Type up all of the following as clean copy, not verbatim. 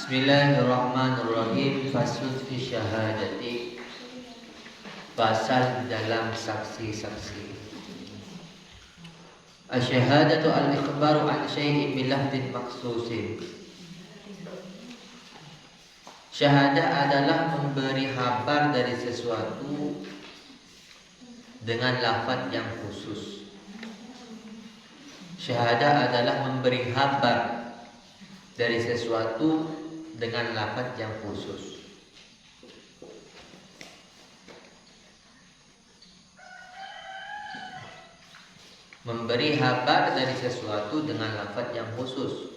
Bismillahirrahmanirrahim. Faslun fi syahadati. Pasal dalam saksi-saksi. Asyhadatu al-ikhbaru an syai'in bilafdin maksusin. Syahadah adalah memberi kabar dari sesuatu dengan lafaz yang khusus. Syahadah adalah memberi kabar dari sesuatu dengan lafaz yang khusus. Memberi kabar dari sesuatu dengan lafaz yang khusus.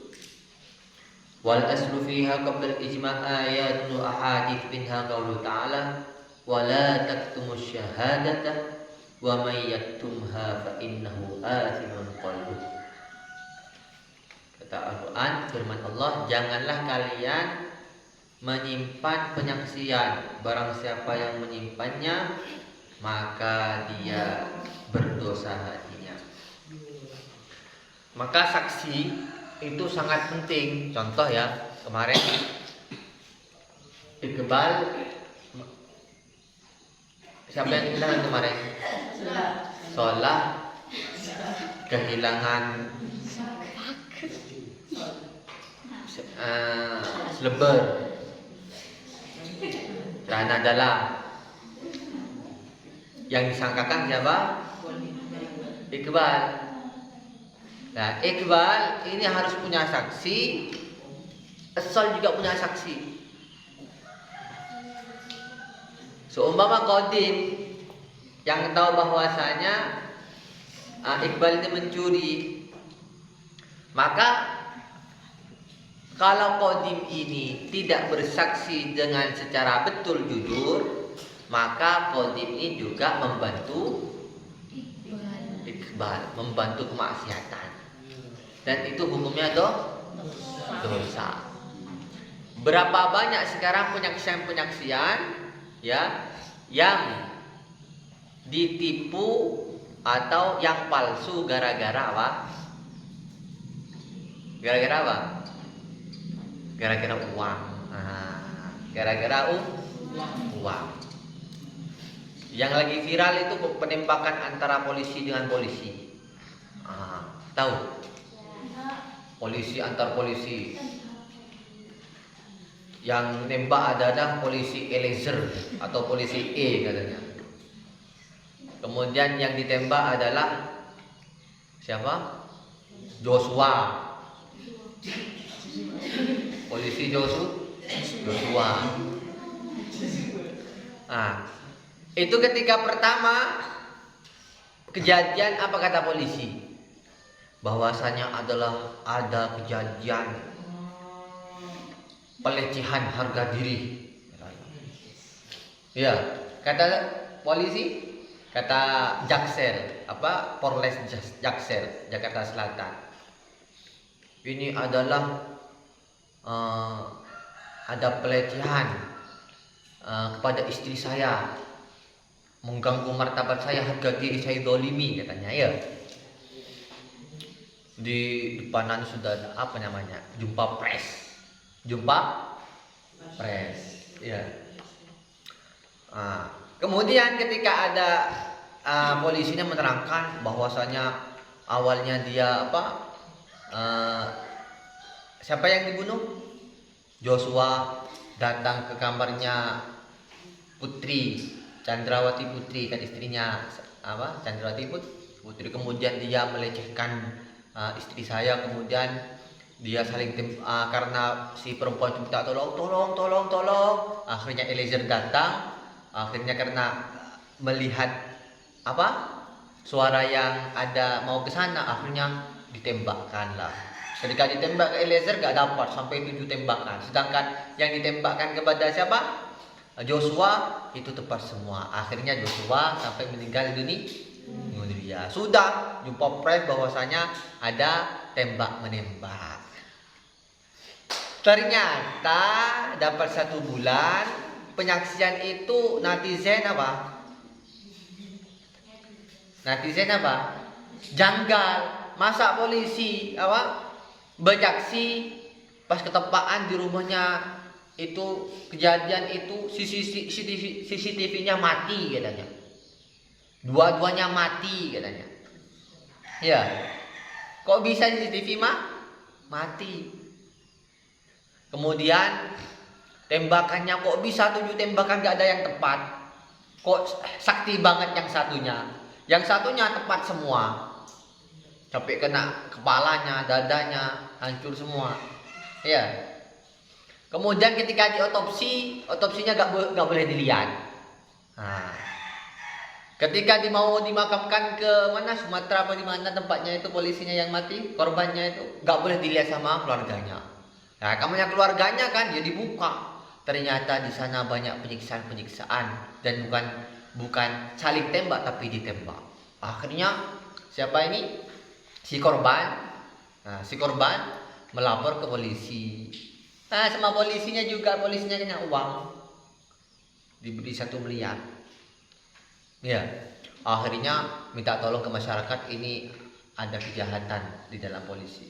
Wal aslu fiha qabla al-ijma' ayatun wa ahadits minha qaulu ta'ala wa la taktumus syahadata wa may yaktumha fa innahu athimun qalbuh. Kata Al-Quran, firman Allah, janganlah kalian menyimpan penyaksian. Barang siapa yang menyimpannya, maka dia berdosa hatinya. Maka saksi itu sangat penting. Contoh ya, kemarin Iqbal, siapa yang kehilangan kemarin? Sholah kehilangan seleber, celana dalam. Yang disangkakan siapa? Iqbal. Nah, Iqbal ini harus punya saksi. Asal juga punya saksi. Seumpama Qadim yang tahu bahwasanya Iqbal ini mencuri, maka kalau Qadim ini tidak bersaksi dengan secara betul jujur, maka Qadim ini juga membantu Iqbal, membantu kemaksiatan. Dan itu hukumnya dosa. Berapa banyak sekarang penyaksian-penyaksian ya yang ditipu atau yang palsu gara-gara apa? Gara-gara apa? Gara-gara uang. Gara-gara uang. Yang lagi viral itu penembakan antara polisi dengan polisi. Tahu? Polisi antar polisi. Yang nembak adalah polisi Eliezer atau polisi E katanya. Kemudian yang ditembak adalah siapa? Joshua. Polisi Joshua. Itu ketika pertama kejadian, apa kata polisi? Bahwasanya adalah ada kejadian pelecehan harga diri. Ya, kata polisi, kata Jaksel, Polres Jaksel Jakarta Selatan. Ini adalah ada pelecehan kepada istri saya, mengganggu martabat saya, harga diri saya dolimi, katanya ya. Di depanan sudah ada jumpa pres ya. Kemudian ketika ada polisinya menerangkan bahwasanya awalnya dia siapa yang dibunuh? Joshua datang ke kamarnya Putri Chandrawati Putri, kan istrinya Chandrawati Putri. Kemudian dia melecehkan istri saya. Kemudian dia saling karena si perempuan minta tolong. Akhirnya Eliezer datang. Akhirnya karena melihat suara yang ada mau ke sana, akhirnya ditembakkanlah. Ketika ditembak ke Eliezer gak dapat sampai 7 tembakan. Sedangkan yang ditembakkan kepada siapa? Joshua itu tepat semua. Akhirnya Joshua sampai meninggal dunia. Sudah jumpa pres bahwasanya ada tembak menembak. Ternyata dapat 1 bulan penyaksian itu netizen janggal. Masa polisi bersaksi Pas ketepaan di rumahnya itu kejadian itu CCTV-nya mati katanya. Dua-duanya mati katanya. Ya. Kok bisa CCTV mati? Kemudian tembakannya kok bisa 7 tembakan gak ada yang tepat? Kok sakti banget yang satunya? Yang satunya tepat semua. Sampai kena kepalanya, dadanya, hancur semua. Ya. Kemudian ketika diotopsi, otopsinya gak boleh dilihat. Nah, ketika mau dimakamkan ke mana, Sumatera apa di mana tempatnya itu polisinya yang mati, korbannya itu gak boleh dilihat sama keluarganya. Nah, kamunya keluarganya kan ya dibuka. Ternyata di sana banyak penyiksaan dan bukan saling tembak tapi ditembak. Akhirnya siapa ini? Si korban. Nah, si korban melapor ke polisi. Nah, sama polisinya kena uang. Diberi 1 miliar. Ya, akhirnya minta tolong ke masyarakat, ini ada kejahatan di dalam polisi.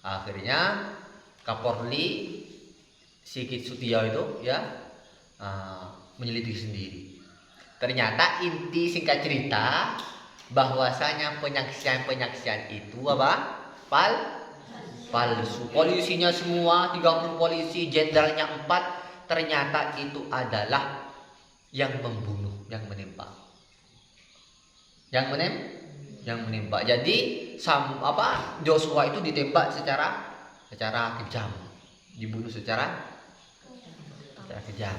Akhirnya Kapolri Sigit Sutio itu ya menyelidiki sendiri. Ternyata inti singkat cerita bahwasanya penyaksian itu apa? Palsu. Polisinya semua 30 polisi, jenderalnya 4, ternyata itu adalah yang membunuh, yang menembak. Yang menembak. Jadi Joshua itu ditembak secara kejam. Dibunuh secara kejam.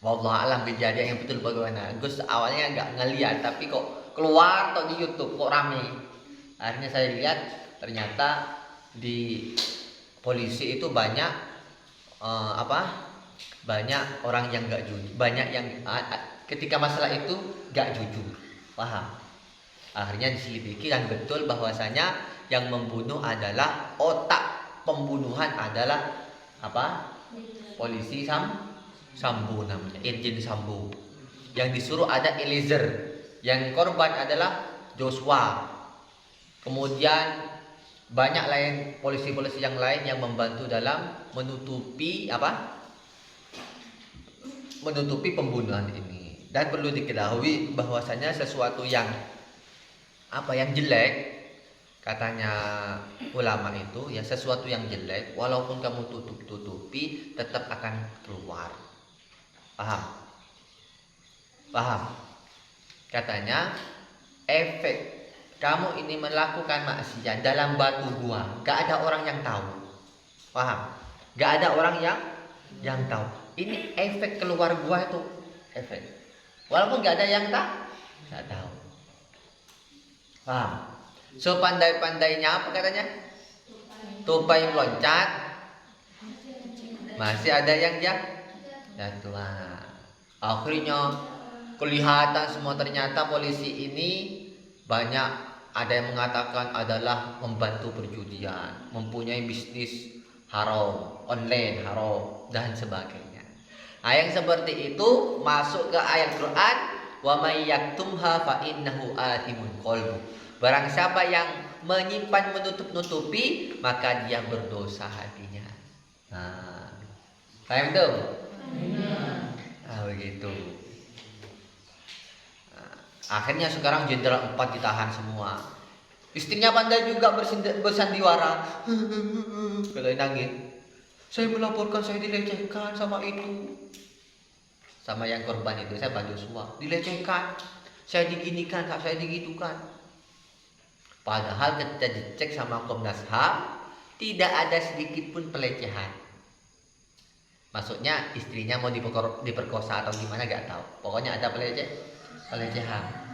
Wallah alam kejadian yang betul bagaimana. Gus awalnya nggak ngeliat, tapi kok keluar di YouTube kok rame. Akhirnya saya lihat ternyata di polisi itu banyak banyak orang yang nggak jujur, banyak yang ketika masalah itu nggak jujur, paham? Akhirnya diselidiki dan betul bahwasanya yang membunuh adalah otak pembunuhan adalah polisi Sambo namanya, Irjen Sambo. Yang disuruh ada Eliezer. Yang korban adalah Joshua. Kemudian banyak lain polisi-polisi yang lain yang membantu dalam menutupi pembunuhan ini. Dan perlu diketahui bahwasanya sesuatu yang jelek, katanya ulama itu ya, sesuatu yang jelek walaupun kamu tutupi tetap akan keluar. Paham? Katanya efek kamu ini melakukan maksiat dalam batu gua, gak ada orang yang tahu. Paham? Gak ada orang yang tahu. Ini efek keluar gua itu efek. Walaupun gak ada yang tahu. Paham? Sepandai-pandainya apa katanya? Tupai meloncat, masih ada yang jatuh. Akhirnya kelihatan semua ternyata polisi ini banyak ada yang mengatakan adalah membantu perjudian, mempunyai bisnis haram, online haram dan sebagainya. Nah, yang seperti itu masuk ke ayat Quran, wa may yaktumha fa innahu athimun qalbu. Barang siapa yang menyimpan menutupi maka dia berdosa hatinya. Nah, paham tuh? Begitu. Akhirnya sekarang jenderal 4 ditahan semua. Istrinya pandai juga bersandiwara. Katanya nangis. Saya melaporkan saya dilecehkan sama itu. Sama yang korban itu, saya Pak Joshua. Dilecehkan. Saya diginikan, saya digitukan. Padahal ketika dicek sama Komnas HAM, tidak ada sedikit pun pelecehan. Maksudnya istrinya mau diperkosa atau gimana gak tahu. Pokoknya ada pelecehan.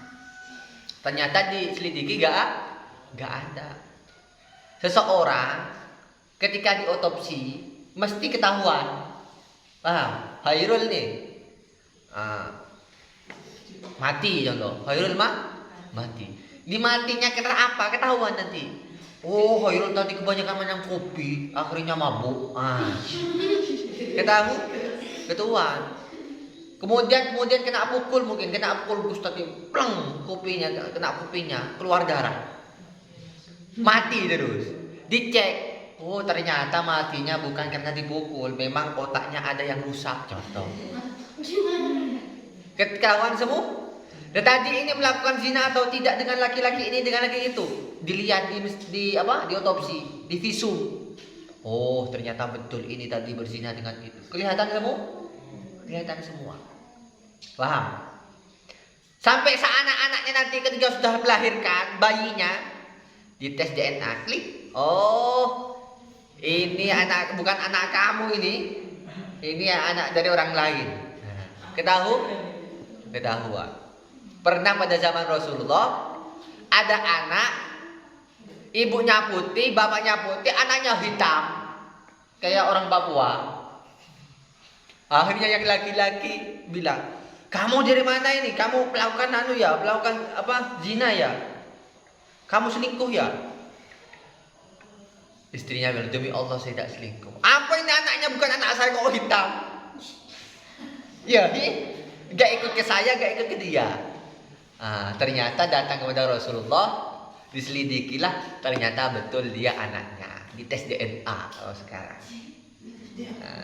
Ternyata diselidiki gak ada. Seseorang ketika diotopsi mesti ketahuan. Paham? Hairul nih mati contoh. Hairul mati. Dimatinya karena apa? Ketahuan nanti. Oh, Hairul tadi kebanyakan minum kopi, akhirnya mabuk. Ketahuan. Kemudian kena pukul Gus tadi, pleng kena kopinya, keluar darah. Mati terus. Dicek, Oh, ternyata matinya bukan karena dipukul, memang otaknya ada yang rusak, contoh. Kawan semua, dan tadi ini melakukan zina atau tidak dengan laki-laki ini dengan laki itu, dilihat di apa? Di otopsi, di visum. Oh, ternyata betul ini tadi berzina dengan itu. Kelihatan semua? Kelihatan semua. Paham? Sampai anak-anaknya nanti ketika sudah melahirkan bayinya, dites DNA, klik. Oh, ini anak, bukan anak kamu ini. Ini anak dari orang lain. Ketahuan. Pernah pada zaman Rasulullah ada anak, ibunya putih, bapaknya putih, anaknya hitam, kayak orang Papua. Akhirnya yang laki-laki bilang, kamu dari mana ini? Kamu melakukan melakukan apa? Zina ya? Kamu selingkuh ya? Istrinya bilang, demi Allah saya tidak selingkuh. Apa ini anaknya bukan anak saya kok hitam? Ya, gak ikut ke saya, gak ikut ke dia. Ternyata datang kepada Rasulullah, diselidikilah, ternyata betul dia anaknya. Dites DNA kalau sekarang.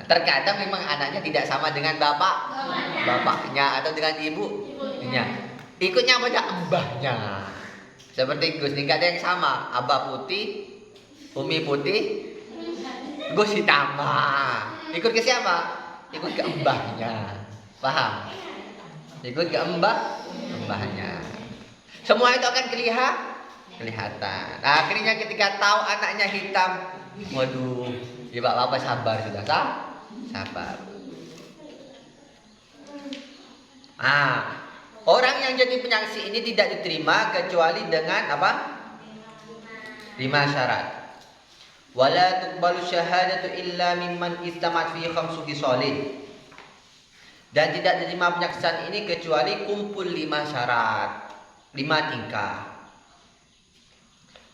Terkadang memang anaknya tidak sama dengan bapaknya atau dengan ibunya. Ikutnya pada mbahnya. Seperti Gus, nggak ada yang sama. Abah putih, Umi putih, Gus hitam. Ikut ke siapa? Ikut ke mbahnya. Paham? Ikut ke mbahnya. Semua itu akan kelihatan. Akhirnya ketika tahu anaknya hitam, waduh, ya bapak sabar sudah, sabar. Orang yang jadi penyaksi ini tidak diterima kecuali dengan apa? 5 syarat. Wala tuqbalu syahadatu illa mimman istamat fi khamsu khisalin. Dan tidak diterima penyaksian ini kecuali kumpul 5 syarat, 5 tingkah.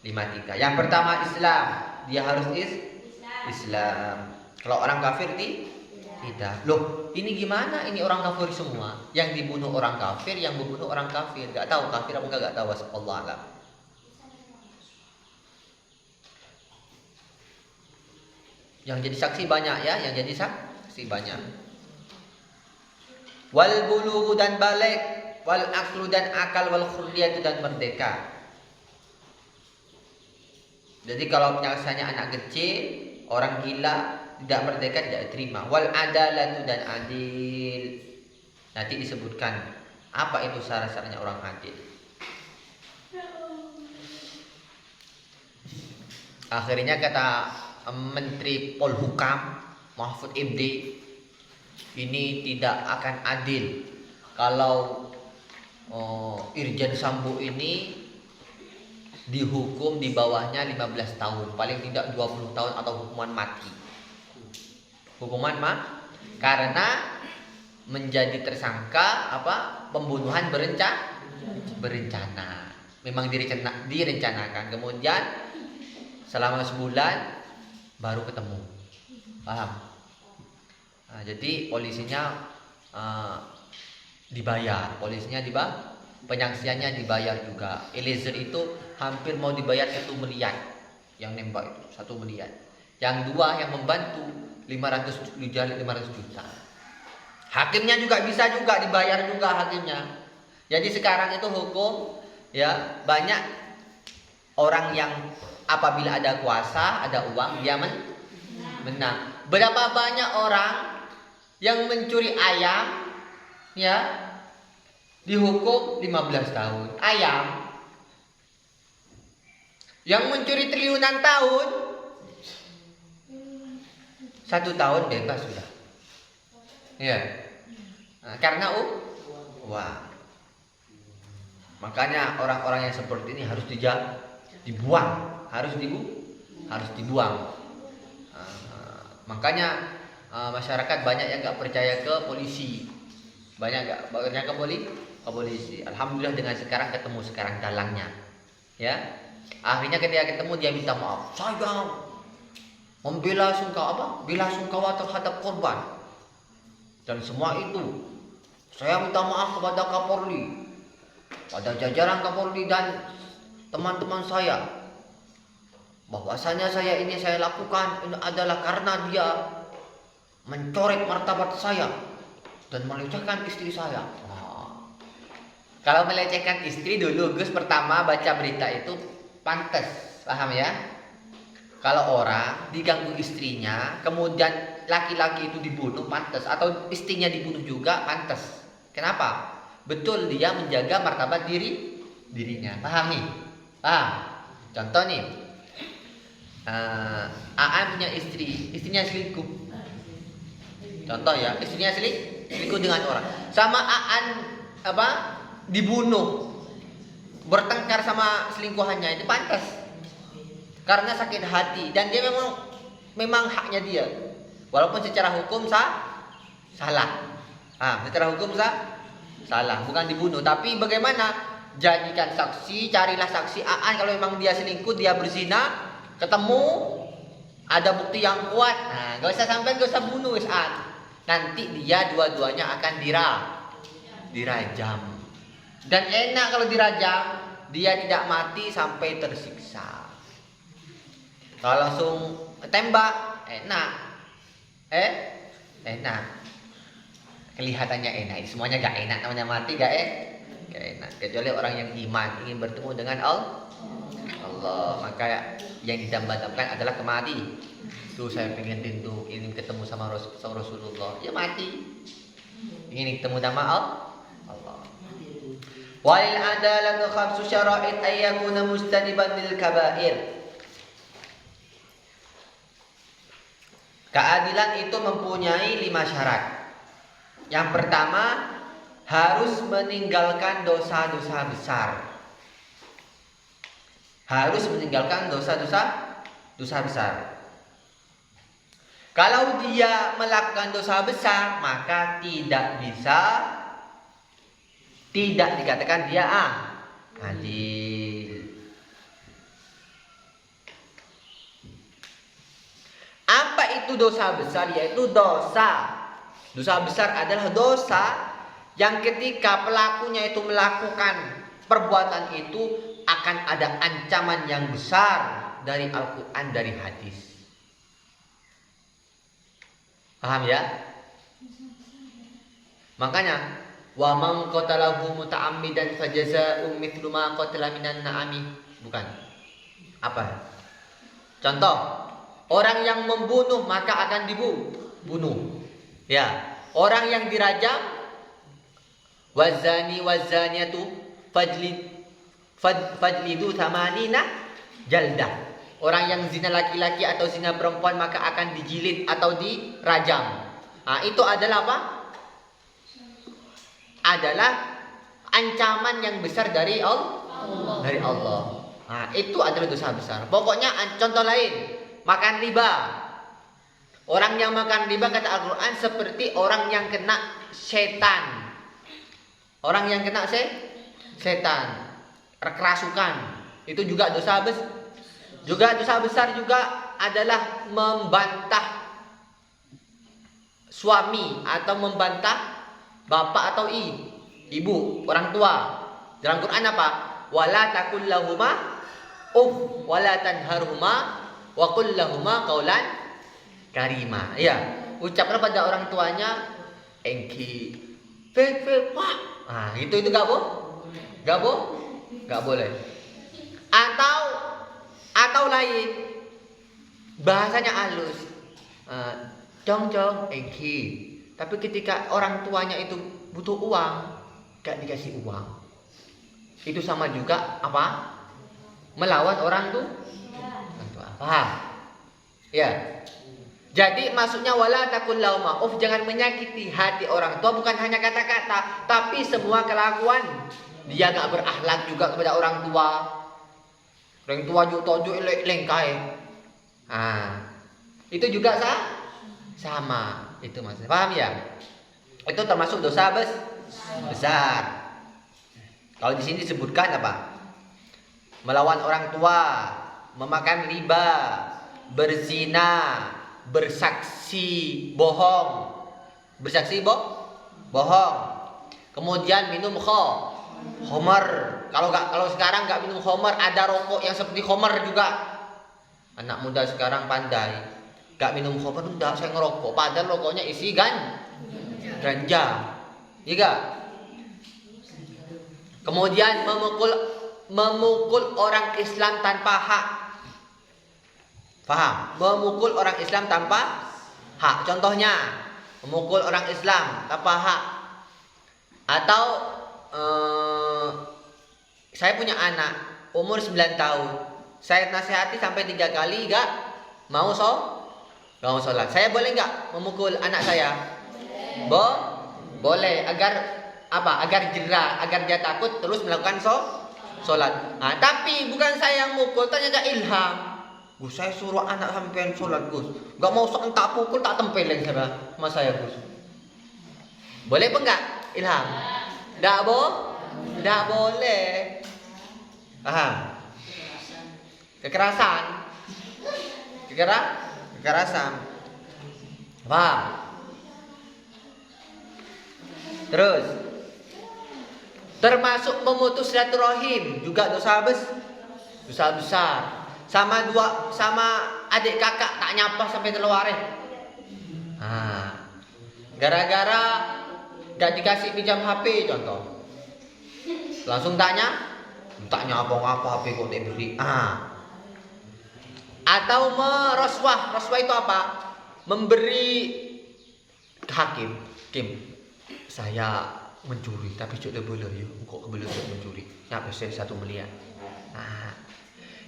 5 tingkah. Yang pertama Islam, dia harus Islam. Kalau orang kafir tidak. Loh, ini gimana? Ini orang kafir semua. Yang dibunuh orang kafir, yang membunuh orang kafir. Gak tahu kafir apa enggak tahu. Allah alam. Yang jadi saksi banyak ya, yang jadi saksi banyak. Wal bulughu dan balik, wal aklu dan akal, wal khurriyatu dan merdeka. Jadi kalau penyaksiannya anak kecil, orang gila, tidak merdeka, tidak diterima. Wal adalatu dan adil. Nanti disebutkan apa itu syarat-syaratnya orang adil. Akhirnya kata Menteri Polhukam Mahfud MD, ini tidak akan adil kalau Irjen Sambo ini dihukum di bawahnya 15 tahun, paling tidak 20 tahun atau hukuman mati. Hukuman karena menjadi tersangka pembunuhan berencana. Memang direncanakan. Kemudian selama sebulan baru ketemu. Paham? Jadi polisinya dibayar, penyaksiannya dibayar juga. Eliezer itu hampir mau dibayar 1 miliar, yang nembak itu 1 miliar. Yang 2 yang membantu 500 juta. Hakimnya juga bisa juga dibayar juga hakimnya. Jadi sekarang itu hukum ya, banyak orang yang apabila ada kuasa, ada uang, dia menang. Berapa banyak orang yang mencuri ayam ya dihukum 15 tahun. Ayam yang mencuri triliunan tahun 1 tahun bebas sudah. Ya. Karena uang. Makanya orang-orang yang seperti ini harus dibuang, harus dibuang. Makanya masyarakat banyak yang nggak percaya ke polisi, banyak nggak percaya ke polisi. Alhamdulillah dengan sekarang ketemu dalangnya, ya. Akhirnya ketika ketemu dia minta maaf. Saya membela sungkawa terhadap korban dan semua itu. Saya minta maaf kepada Kapolri, pada jajaran Kapolri dan teman-teman saya. bahwasanya saya lakukan ini adalah karena dia mencoret martabat saya dan melecehkan istri saya. Kalau melecehkan istri dulu, Gus pertama baca berita itu pantas, paham ya? Kalau orang diganggu istrinya, kemudian laki-laki itu dibunuh, pantas. Atau istrinya dibunuh juga, pantas. Kenapa? Betul, dia menjaga martabat dirinya. Paham nih? Paham? Contoh nih, Aan punya istrinya selingkuh. Contoh ya, istrinya selingkuh dengan orang. Sama Aan dibunuh, bertengkar sama selingkuhannya, itu pantas. Karena sakit hati dan dia memang haknya dia. Walaupun secara hukum salah. Secara hukum salah, bukan dibunuh. Tapi bagaimana? Jadikan saksi, carilah saksi Aan kalau memang dia selingkuh, dia berzina, ketemu ada bukti yang kuat. Gak usah bunuh Aan. Nanti dia dua-duanya akan dirajam. Dan enak kalau dirajam, dia tidak mati sampai tersiksa. Kalau langsung tembak, enak. Enak. Kelihatannya enak. Semuanya gak enak. Namanya mati gak enak. Kecuali orang yang iman, ingin bertemu dengan Allah. Maka yang didambakan adalah kematian. Tuh saya pengen rindu, ingin ketemu sama Rasulullah. Ya mati. Ingin ketemu sama Allah. Walil adalatu khamsu syara'id ayyakuna mustaniban lil kaba'ir. Keadilan itu mempunyai 5 syarat. Yang pertama, harus meninggalkan dosa-dosa besar. Harus meninggalkan dosa-dosa besar. Kalau dia melakukan dosa besar, maka tidak dikatakan dia adil. Apa itu dosa besar? Yaitu dosa besar adalah dosa yang ketika pelakunya itu melakukan perbuatan itu akan ada ancaman yang besar dari Al-Quran, dari hadis. Paham ya? Makanya wa man qatalahu muta'ammidan fajazaa'u mithlu ma qatala minan na'ami. Bukan. Apa? Contoh, orang yang membunuh maka akan dibunuh. Ya, orang yang dirajam, wazani wazaniatu fajlidu thamanina jaldah. Orang yang zina laki-laki atau zina perempuan maka akan dijilid atau dirajam. Itu adalah apa? Adalah ancaman yang besar dari Allah. Itu adalah dosa besar. Pokoknya contoh lain, makan riba. Orang yang makan riba kata Al-Quran seperti orang yang kena setan. Orang yang kena setan, kerasukan. Itu juga dosa besar. Juga dosa besar juga adalah membantah suami atau membantah bapak atau ibu, orang tua. Dalam Quran apa? Wala taqul lahuma wala tanharhuma wa qul lahuma qaulan karima. Ya, ucaplah pada orang tuanya engki, wah. Itu gak boleh. Atau lain, bahasanya halus, cong engki. Tapi ketika orang tuanya itu butuh uang, gak dikasih uang. Itu sama juga apa? Melawan orang tua. Paham? Ya. Jadi maksudnya wala taqul lahuma uff, jangan menyakiti hati orang tua, bukan hanya kata-kata, tapi semua kelakuan. Dia gak berakhlak juga kepada orang tua. Orang tua juga lengkai. Itu juga sama. Itu maksudnya. Paham ya? Itu termasuk dosa besar. Kalau di sini disebutkan apa? Melawan orang tua, memakan riba, berzina, bersaksi bohong. Bohong. Kemudian minum khamar. Kalau sekarang nggak minum khamar, ada rokok yang seperti khamar juga. Anak muda sekarang pandai, gak minum khamr, enggak, saya ngerokok. Padahal rokoknya isi ganja. Iya gak? Kemudian memukul orang Islam tanpa hak. Paham? Memukul orang Islam tanpa hak. Contohnya, memukul orang Islam tanpa hak. Atau saya punya anak umur 9 tahun. Saya nasihati sampai 3 kali gak mau sholat. Saya boleh gak memukul anak saya? Boleh, agar apa? Agar jerah, agar dia takut terus melakukan sholat. Nah, tapi bukan saya yang mukul, ternyata ilham. Gus, saya suruh anak sampean sholat, Gus. Gak mau tak pukul, tak tempelin sama saya, Gus. Boleh apa enggak? Ilham? Nggak boleh. Paham? Kekerasan. Paham? Terus, termasuk memutus silaturahim juga dosa besar. Sama adik kakak tak nyapa sampai keluar. Gara-gara gak dikasih pinjam HP contoh, langsung tanya apa HP kok diberi. Atau meroswah. Roswah itu apa? Memberi ke hakim. Saya mencuri, tapi sudah boleh ya. Kok boleh mencuri? Nyapa saya 1 miliar.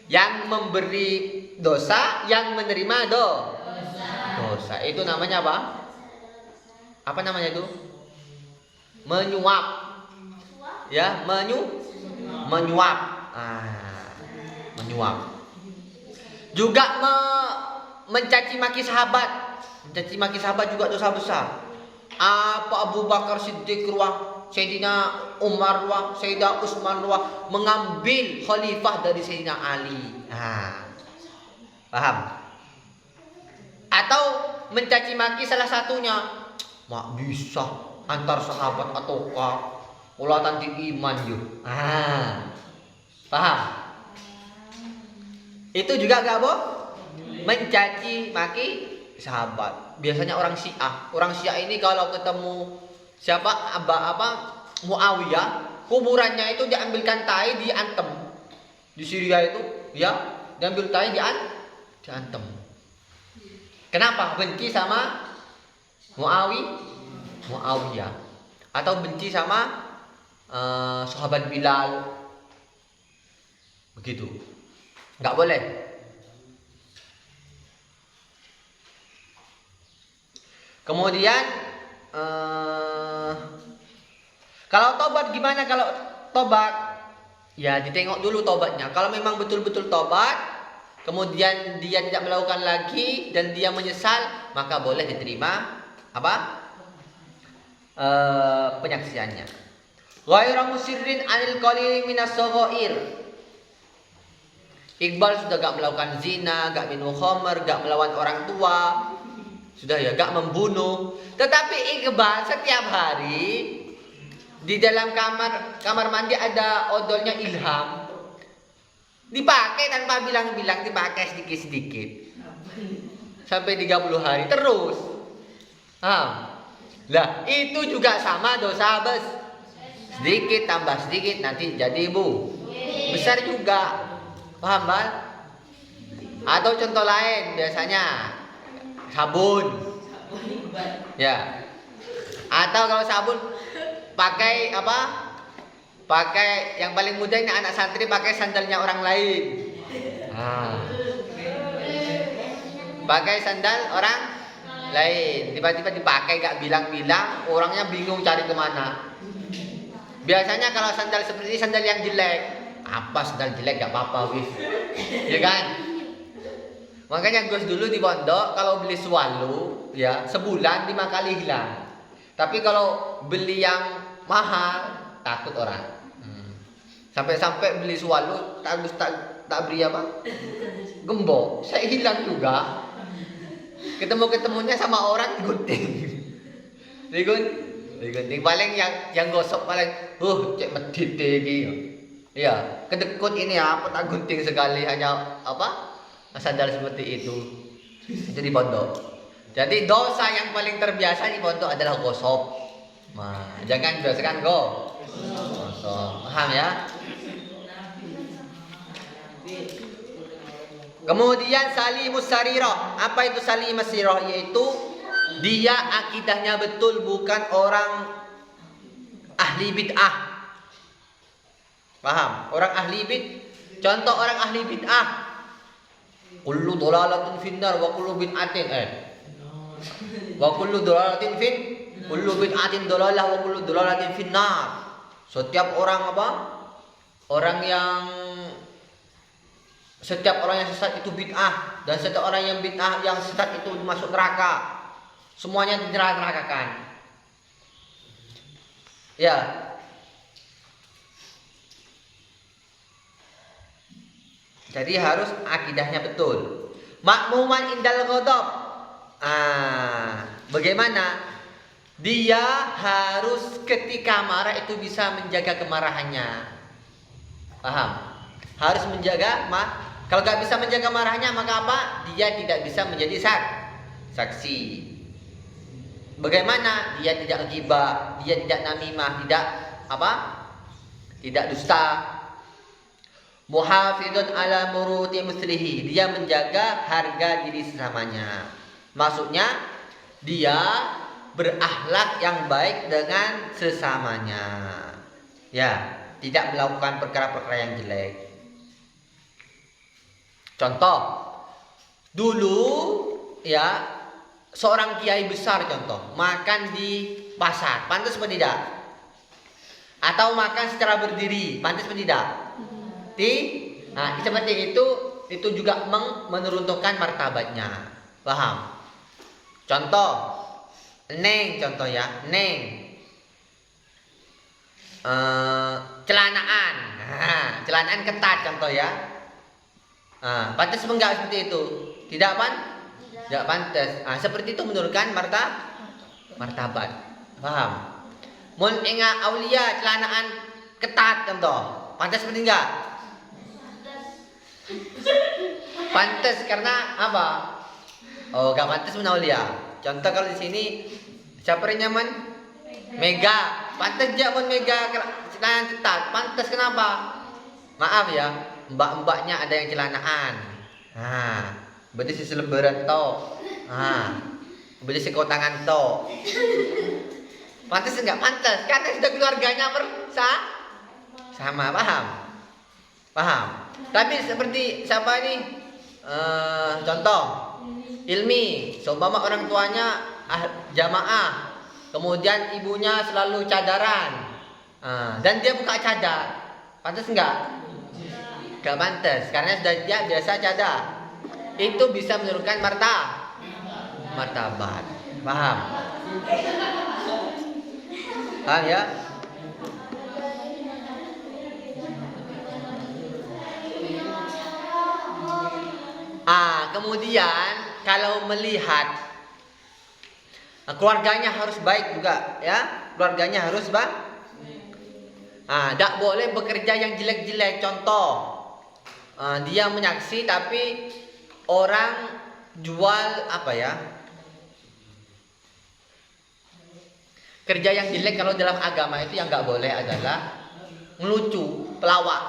Yang memberi dosa, yang menerima dosa. Itu namanya apa? Apa namanya itu? Menyuap. Ya, menyuap. Menyuap. Juga mencaci maki sahabat. Mencaci maki sahabat juga dosa besar. Apa Abu Bakar Siddiq ruah, Sayyidina Umar ruah, Sayyidina Utsman ruah mengambil khalifah dari Sayyidina Ali. Paham? Atau mencaci maki salah satunya, mak bisa antar sahabat ataukah ulatan di iman yuk. Paham? Itu juga gak mencaci maki sahabat. Biasanya orang Syiah ini kalau ketemu siapa Muawiyah, kuburannya itu diambilkan tai, diantem. Di Syria itu ya, diambil tai, diantem. Kenapa? Benci sama Muawiyah. Atau benci sama sahabat Bilal. Begitu. Enggak boleh. Kemudian kalau tobat gimana? Kalau tobat ya ditengok dulu tobatnya. Kalau memang betul-betul tobat, kemudian dia tidak melakukan lagi dan dia menyesal, maka boleh diterima penyaksiannya. Ghairu musirrin 'anil qalili minas saghair. Iqbal sudah gak melakukan zina, gak minum khamr, gak melawan orang tua, sudah ya gak membunuh. Tetapi Iqbal setiap hari di dalam kamar mandi ada odolnya ilham, dipakai tanpa bilang-bilang, dipakai sedikit-sedikit sampai 30 hari terus. Lah itu juga sama dosa sedikit tambah sedikit nanti jadi besar juga. Paham, Bal? Atau contoh lain biasanya sabun. Ya. Atau kalau sabun pakai apa? Pakai yang paling mudah ini anak santri pakai sandalnya orang lain. Pakai sandal orang lain. Tiba-tiba dipakai gak bilang-bilang, orangnya bingung cari kemana. Biasanya kalau sandal seperti ini sandal yang jelek. Apa sandal jelek gak apa-apa wis. Ya kan? Makanya Gus dulu di pondok kalau beli swalu ya sebulan 5 kali hilang. Tapi kalau beli yang mahal takut orang. Sampai beli swalu tak beri apa? Gembok, saya hilang juga. Ketemunya sama orang digunting. Paling yang gosok paling cek medit iki. Ya, kedekut ini apa tak gunting sekali hanya sandal seperti itu di pondok. Jadi dosa yang paling terbiasa di pondok adalah gosok. Nah, jangan biasakan gosok. Paham ya? Kemudian salimus sarirah. Apa itu salimus sarirah? Yaitu dia akidahnya betul, bukan orang ahli bid'ah. Paham? Orang ahli contoh orang ahli bid'ah. Kullu dhalalatin finnar wa kullu bid'atin wa kullu dhalalatin kullu bid'atin dhalalah wa kullu dhalalatin finnar. Setiap orang apa? Setiap orang yang sesat itu bid'ah, dan setiap orang yang bid'ah yang sesat itu masuk neraka. Semuanya nerakakan. Ya. Jadi harus akidahnya betul. Makmuman indal ghadab. Bagaimana? Dia harus ketika marah itu bisa menjaga kemarahannya. Paham? Harus menjaga kalau nggak bisa menjaga marahnya, maka apa? Dia tidak bisa menjadi saksi. Bagaimana? Dia tidak ghibah, dia tidak namimah, tidak dusta. Muhafidun ala muruti muslihi, dia menjaga harga diri sesamanya. Maksudnya dia berakhlak yang baik dengan sesamanya. Ya, tidak melakukan perkara-perkara yang jelek. Contoh, dulu ya seorang kiai besar contoh makan di pasar, pantas atau tidak? Atau makan secara berdiri, pantas atau tidak? Seperti itu juga menurunkan martabatnya. Paham? Contoh, Neng contoh ya, Neng celanaan, celanaan ketat contoh ya. Pantas enggak seperti itu? Tidak pantas. Seperti itu menurunkan martabat. Paham? Mun enggak aulia celanaan ketat contoh, pantas seperti enggak? Pantas karena apa? Oh, enggak pantas mun aulia. Contoh kalau di sini siapa yang nyaman? Mega. Pantas aja mun Mega celanaan ketat. Pantas kenapa? Maaf ya, mbak-mbaknya ada yang celanaan. Berarti si selebaran to. Berarti si kotangan to. Pantas enggak pantas? Karena sudah keluarganya sama, paham? Tapi seperti siapa ini? Contoh Ilmi, seumpama orang tuanya jamaah, kemudian ibunya selalu cadaran, dan dia buka cadar, pantas enggak? Enggak pantas, karena sudah dia biasa cadar. Itu bisa menurunkan martabat. Paham? Paham ya? Kemudian kalau melihat keluarganya harus baik juga ya, keluarganya harus tidak boleh bekerja yang jelek-jelek. Contoh, dia menyaksi tapi orang jual kerja yang jelek. Kalau dalam agama itu yang nggak boleh adalah ngelucu, pelawak,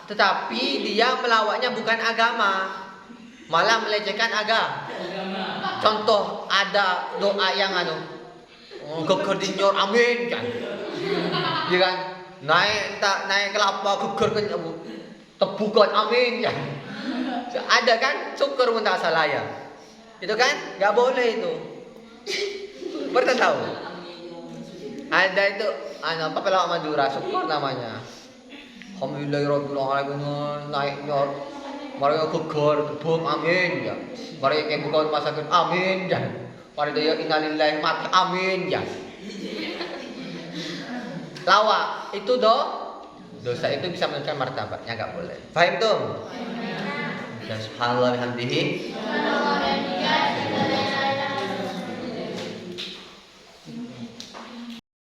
tetapi dia melawaknya bukan agama, malah melecehkan agama. Contoh ada doa yang geger dinyor amin kan, ya kan, naik kelapa geger kan tebukan amin kan, ada kan, syukur pun tak salah ya, itu kan nggak boleh itu. Pernah tahu? Ada itu pelawak Madura, syukur namanya. Alhamdulillahirrahmanirrahim, naiknya mereka geger tebung amin ya, mereka yang bukan rumah sakit amin ya, mereka yang innalillahi mati amin ya. Lawak itu dosa itu bisa menurunkan martabatnya, nggak boleh. Paham tuh? Ya subhanallah bihamdihi.